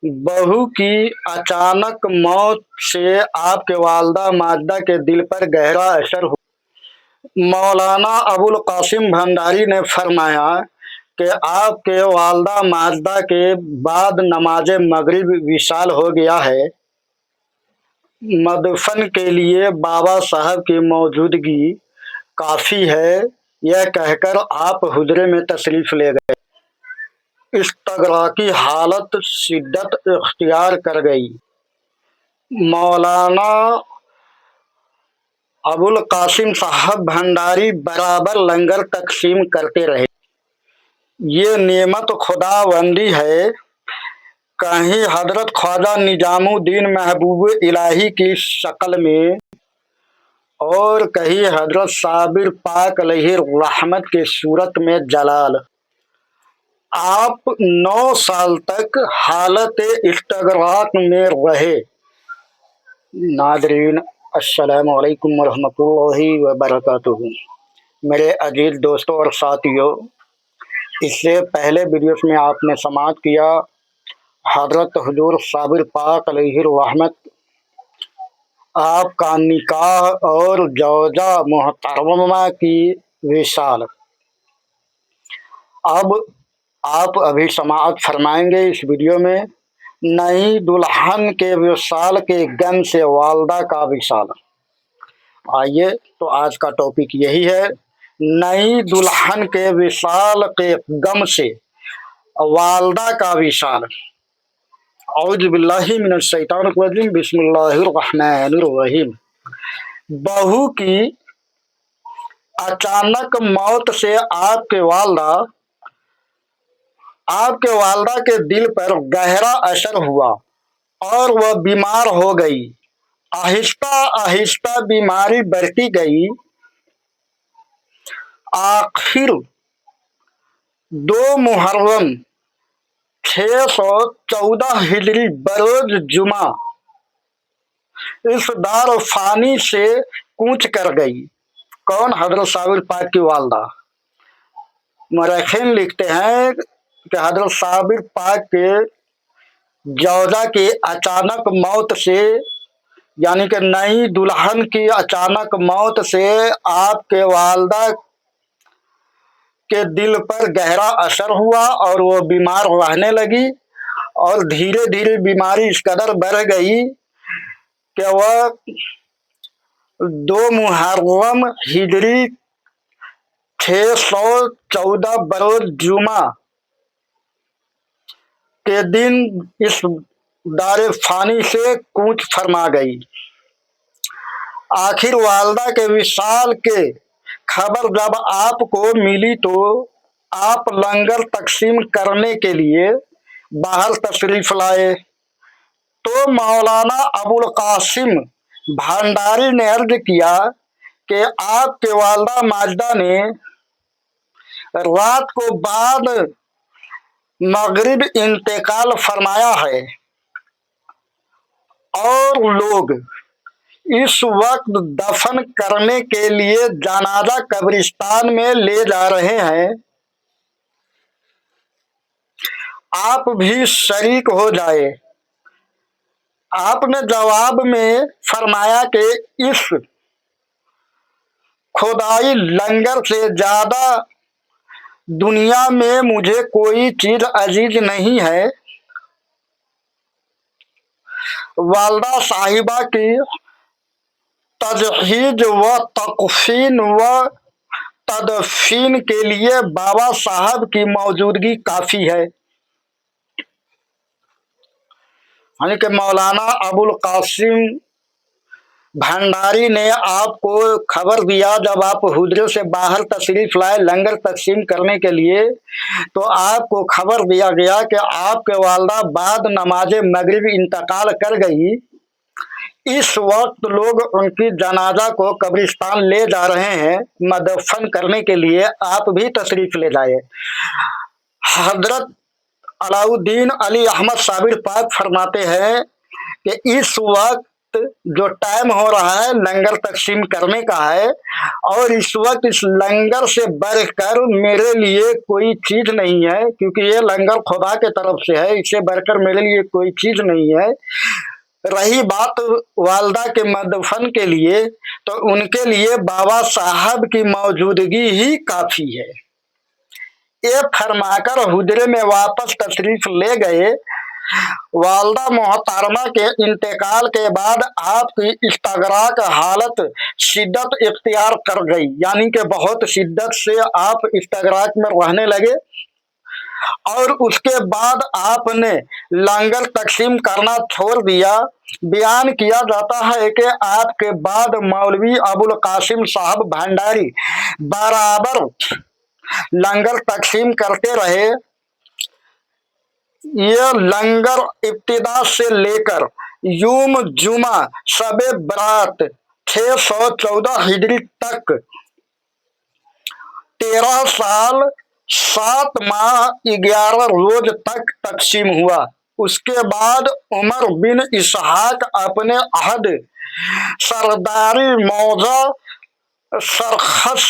बहू की अचानक मौत से आपके वालदा माजदा के दिल पर गहरा असर हुआ। मौलाना अबुल कासिम भंडारी ने फरमाया कि आपके वालदा माजदा के बाद नमाज मगरिब विशाल हो गया है। मदफन के लिए बाबा साहब की मौजूदगी काफ़ी है, यह कहकर आप हुजरे में तशरीफ़ ले गए। इस्तगरा की हालत शिद्दत इख्तियार कर गई। मौलाना अबुल कासिम साहब भंडारी बराबर लंगर तकसीम करते रहे। ये नेमत खुदाबंदी है। कहीं हजरत ख्वाजा निजामुद्दीन महबूब इलाही की शक्ल में और कहीं हजरत साबिर पाक अलैहि रहमत की सूरत में जलाल। आप 9 साल तक हालत इस्तगराक में रहे। नादरीन अस्सलामु अलैकुम वरहमतुल्लाहि वबरकातुहू। मेरे अजीज दोस्तों और साथियों, इससे पहले वीडियोस में आपने समाअत किया हजरत हुजूर साबिर पाक अलैहि रहमत आपका निकाह और जौजा मोहतरमा की विशाल। अब आप अभी समाअत फरमाएंगे इस वीडियो में नई दुल्हन के विशाल के गम से वालदा का विशाल। आइए तो आज का टॉपिक यही है, नई दुल्हन के विशाल के गम से वालदा का विशाल। औज़ु बिल्लाहि मिनश शैतानिर रजीम, बिस्मिल्लाहिर रहमानिर रहीम। बहू की अचानक मौत से आपके वालदा के दिल पर गहरा असर हुआ और वह बीमार हो गई। आहिस्ता आहिस्ता बीमारी बढ़ती गई। आखिर 2 मुहर्रम 614 हिजरी बरोज जुमा इस दार फानी से कूच कर गई। कौन? हजरत साबिर पाक की वालदा। मरखीन लिखते हैं कि हजरत साबिर पाक के जौजा की अचानक मौत से, यानी कि नई दुल्हन की अचानक मौत से आपके वालदा के दिल पर गहरा असर हुआ और वो बीमार रहने लगी और धीरे धीरे बीमारी इस कदर बढ़ गई कि वह 2 मुहर्रम हिजरी 614 बरोज जुमा के दिन इस दारे फानी से कूच फरमा गई। आखिर वालदा के विशाल के खबर जब आपको मिली तो आप लंगर तकसीम करने के लिए बाहर तशरीफ लाए। तो मौलाना अबुल कासिम भंडारी ने अर्ज किया कि आपके वालदा माजदा ने रात को बाद मगरिब इंतकाल फरमाया है और लोग इस वक्त दफन करने के लिए जनाजा कब्रिस्तान में ले जा रहे हैं। आप भी शरीक हो जाए। आपने जवाब में फरमाया कि इस खुदाई लंगर से ज्यादा दुनिया में मुझे कोई चीज अजीज नहीं है। वालदा साहिबा की तजहीज व तकफीन व तदफीन के लिए बाबा साहब की मौजूदगी काफी है। यानी कि मौलाना अबुल कासिम भंडारी ने आपको खबर दिया जब आप हुजरे से बाहर तशरीफ लाए लंगर तकसीम करने के लिए, तो आपको खबर दिया गया कि आपके वालदा बाद नमाज मगरिब इंतकाल कर गई। इस वक्त लोग उनकी जनाजा को कब्रिस्तान ले जा रहे हैं मदफन करने के लिए, आप भी तशरीफ ले जाए। हजरत अलाउद्दीन अली अहमद साबिर पाक फरमाते हैं कि इस वक्त जो टाइम हो रहा है लंगर तकसीम करने का है, और इस वक्त इस लंगर से बढ़कर मेरे लिए कोई चीज नहीं है, क्योंकि ये लंगर खुदा के तरफ से है, इससे बढ़कर मेरे लिए कोई चीज नहीं है। रही बात वालदा के मदफन के लिए, तो उनके लिए बाबा साहब की मौजूदगी ही काफी है। ये फरमाकर हुजरे में वापस तशरीफ ले गए। वालदा मोहतरमा के इंतकाल के बाद आपकी इस्तगराक हालत शिद्दत इख्तियार कर गई, यानी कि बहुत शिद्दत से आप इस्तगराक में रहने लगे। और उसके बाद आपने लंगर तकसीम करना छोड़ दिया। बयान किया जाता है कि आपके बाद मौलवी अबुल कासिम साहब भंडारी बराबर लंगर तकसीम करते रहे। ये लंगर इब्तिदा से लेकर यूम जुमा शबे बरात 614 हिजरी तक 13 साल 7 माह 11 रोज तक तकसीम हुआ। उसके बाद उमर बिन इसहाक अपने अहद सरदारी मौजा सरखस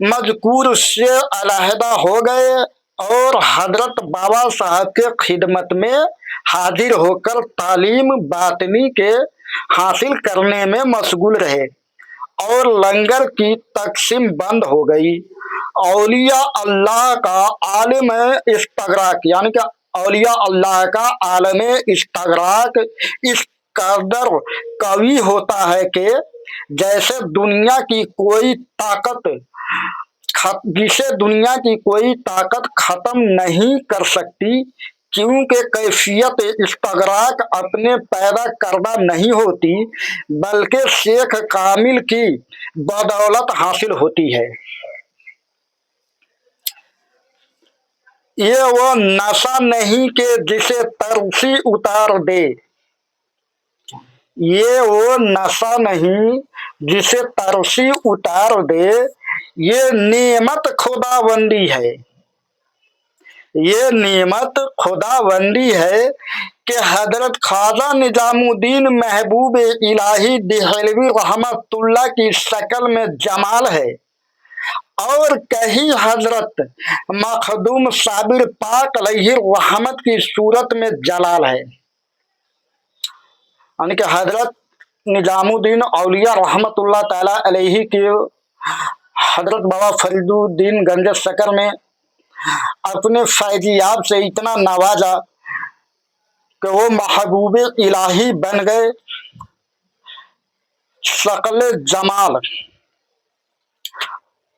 मजकूर से अलहदा हो गए और हजरत बाबा साहब के खिदमत में हाजिर होकर तालीम बातनी के हासिल करने में मशगूल रहे, और लंगर की तकसीम बंद हो गई। औलिया अल्लाह का आलम इस्तगराक, यानी कि औलिया अल्लाह का आलम इस्तगराक इस कदर कवी होता है कि जैसे दुनिया की कोई ताकत जिसे दुनिया की कोई ताकत खत्म नहीं कर सकती, क्योंकि कैफियत इस्तगराक अपने पैदा करना नहीं होती, बल्कि शेख कामिल की बदौलत हासिल होती है। ये वो नशा नहीं कि जिसे तरसी उतार दे, ये वो नशा नहीं जिसे तरसी उतार दे, ये नेमत खुदाबंदी है, ये नेमत खुदाबंदी है कि हजरत ख्वाजा निजामुद्दीन महबूब इलाही देहलवी रहमतुल्लाह की शक्ल में जमाल है, और कहीं हजरत मखदूम साबिर पाक अलैहि रहमत की सूरत में जलाल है, यानी कि हजरत निजामुद्दीन औलिया रहमतुल्लाह ताला अलैहि की हजरत बाबा फरीदुद्दीन गंज शकर में अपने फैजियाब से इतना नवाजा कि वो महबूब इलाही बन गए, शक्ल जमाल।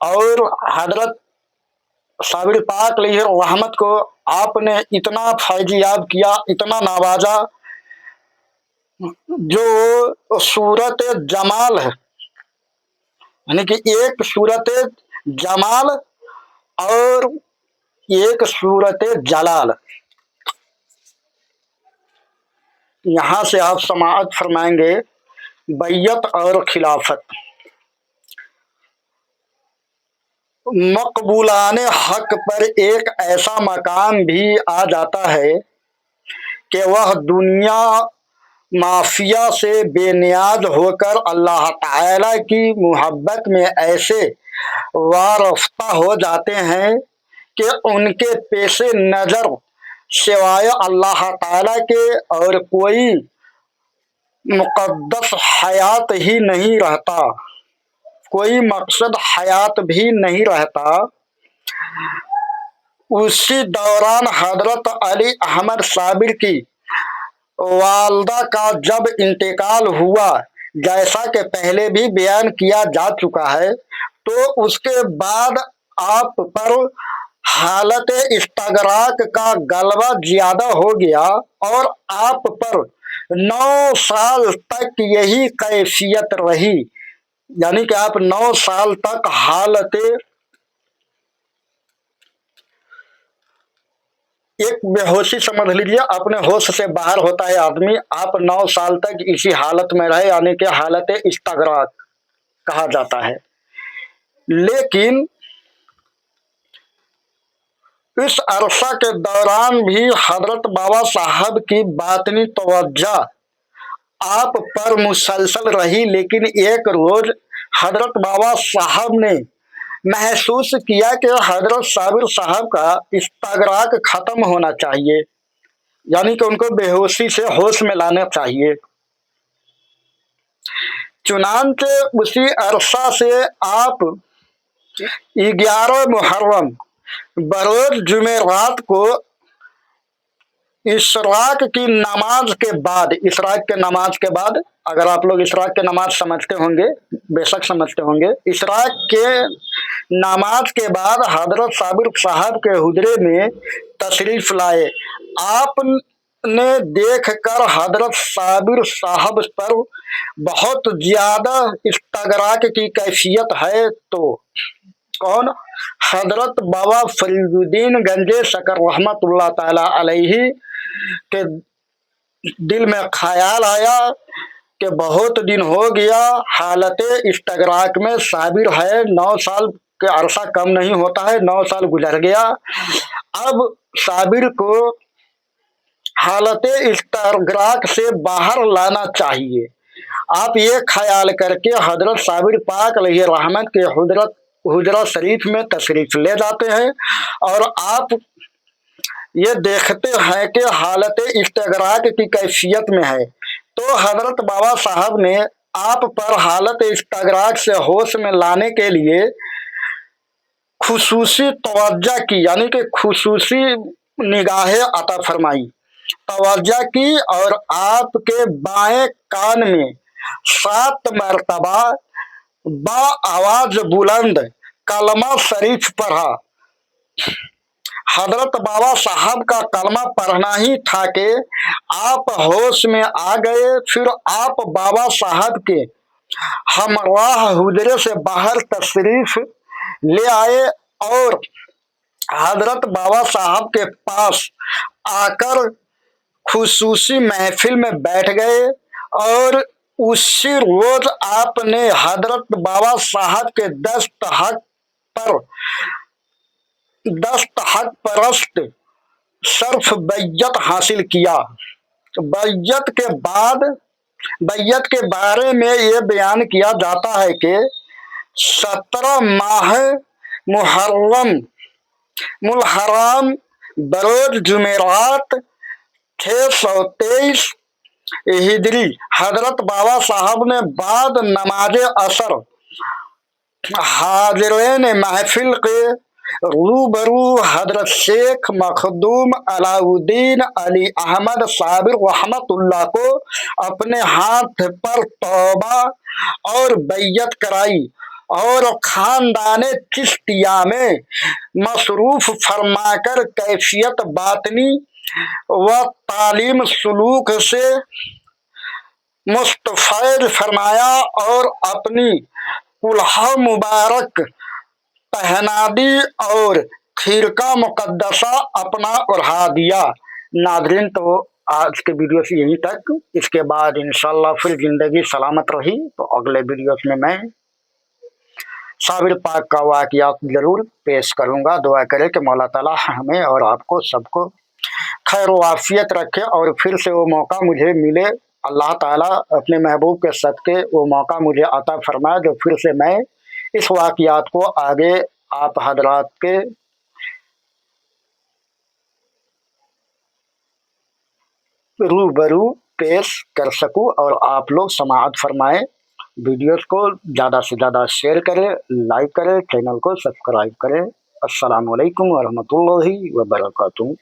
और हजरत साबिर पाक अलैहि रहमत को आपने इतना फैजियाब किया, इतना नवाजा, जो सूरत जमाल है, यानी कि एक सूरत जमाल और एक सूरत जलाल। यहाँ से आप समाअत फरमाएंगे बैयत और खिलाफत। मकबूलान हक पर एक ऐसा मकाम भी आ जाता है कि वह दुनिया माफिया से बेनियाज होकर अल्लाह ताला की मोहब्बत में ऐसे वारफ्ता हो जाते हैं कि उनके पेशे नज़र सिवाय अल्लाह ताला के और कोई मुक़द्दस हयात ही नहीं रहता, कोई मकसद हयात भी नहीं रहता। उसी दौरान हजरत अली अहमद साबिर की वालदा का जब इंतकाल हुआ, जैसा कि पहले भी बयान किया जा चुका है, तो उसके बाद आप पर हालत इस्तगराक का गलबा ज्यादा हो गया और आप पर 9 साल तक यही कैफियत रही, यानी कि आप 9 साल तक हालत, एक बेहोशी समझ लीजिए, अपने होश से बाहर होता है आदमी। आप 9 साल तक इसी हालत में रहे, यानी कि हालत इस्तगराक कहा जाता है। लेकिन इस अरसा के दौरान भी हजरत बाबा साहब की बातनी तवज्जा आप पर मुसलसल रही, लेकिन एक रोज हजरत बाबा साहब ने महसूस किया कि हजरत साबिर साहब का इस्तगराक खत्म होना चाहिए, यानी कि उनको बेहोशी से होश में लाना चाहिए। चुनांचे उसी अरसा से आप 11 मुहर्रम बरोज जुमेरात को इशराक की नमाज के बाद, इशराक के नमाज के बाद, अगर आप लोग इशराक के नमाज समझते होंगे, बेशक समझते होंगे, इशराक के नमाज के बाद हजरत साबिर साहब के हुजरे में तशरीफ लाए। आपने देख कर हजरत साबिर साहब पर बहुत ज्यादा इस्तगराक की कैफियत है, तो कौन? हजरत बाबा फरीदुद्दीन गंजे शकर रहमतुल्लाह ताला अलैहि के दिल में ख्याल आया कि बहुत दिन हो गया, हालत इस्तगराक में साबिर है, 9 साल के अरसा कम नहीं होता है, 9 साल गुजर गया। अब साबिर को हालत इस्तगराक से बाहर लाना चाहिए। आप ये ख्याल करके हजरत साबिर पाक अलैहि रहमत के हुजरा शरीफ में तशरीफ ले जाते हैं और आप ये देखते हैं कि हालत इस्तगराक की कैफियत में है। तो हजरत बाबा साहब ने आप पर हालत इस्तगराक से होश में लाने के लिए खुसूसी तवज्जो की, यानी कि खुसूसी निगाहें अता फरमाई, तवज्जो की, और आपके बाएं कान में 7 मरतबा बा आवाज बुलंद कलमा शरीफ पढ़ा। हजरत बाबा साहब का कलमा पढ़ना ही था कि आप होश में आ गए। फिर आप बाबा साहब के हमराह हुजरे से बाहर तशरीफ ले आए और हजरत बाबा साहब के पास आकर खुसूसी महफिल में बैठ गए और उसी रोज आपने हजरत बाबा साहब के दस्तहक परस्त शर्फ बैयत हासिल किया। बैयत के बारे में ये बयान किया जाता है कि 17 माह मुहर्रम बरोज जुमेरात 623 हिजरी हजरत बाबा साहब ने बाद नमाज असर हाजिरीन महफिल के रूबरू हजरत शेख मखदूम अलाउद्दीन अली अहमद साबिर रहमतुल्लाह को अपने हाथ पर तौबा और बैयत कराई और खानदान चिश्तिया में मसरूफ फरमाकर कैफियत बातनी व तालीम सुलूक से मुस्तफैद फरमाया और अपनी कुल्हा मुबारक पहना दी और खिरका मुकद्दसा अपना उड़ा दिया। नादरीन, तो आज के वीडियो से यहीं तक। इसके बाद इंशाल्लाह फिर जिंदगी सलामत रही तो अगले वीडियोस में मैं साबिर पाक का वाक़ियात जरूर पेश करूंगा। दुआ करें कि मौला ताला हमें और आपको सबको खैर वाफियत रखे और फिर से वो मौका मुझे मिले, अल्लाह ताला अपने महबूब के सदके वो मौका मुझे अता फरमाए जो फिर से मैं इस वाक़ियात को आगे आप हजरात के रूबरू पेश कर सकूं और आप लोग समाअत फरमाएं। वीडियोस को ज़्यादा से ज़्यादा शेयर करें, लाइक करें, चैनल को सब्सक्राइब करें। अस्सलामु अलैकुम व रहमतुल्लाहि व बरकातुहू।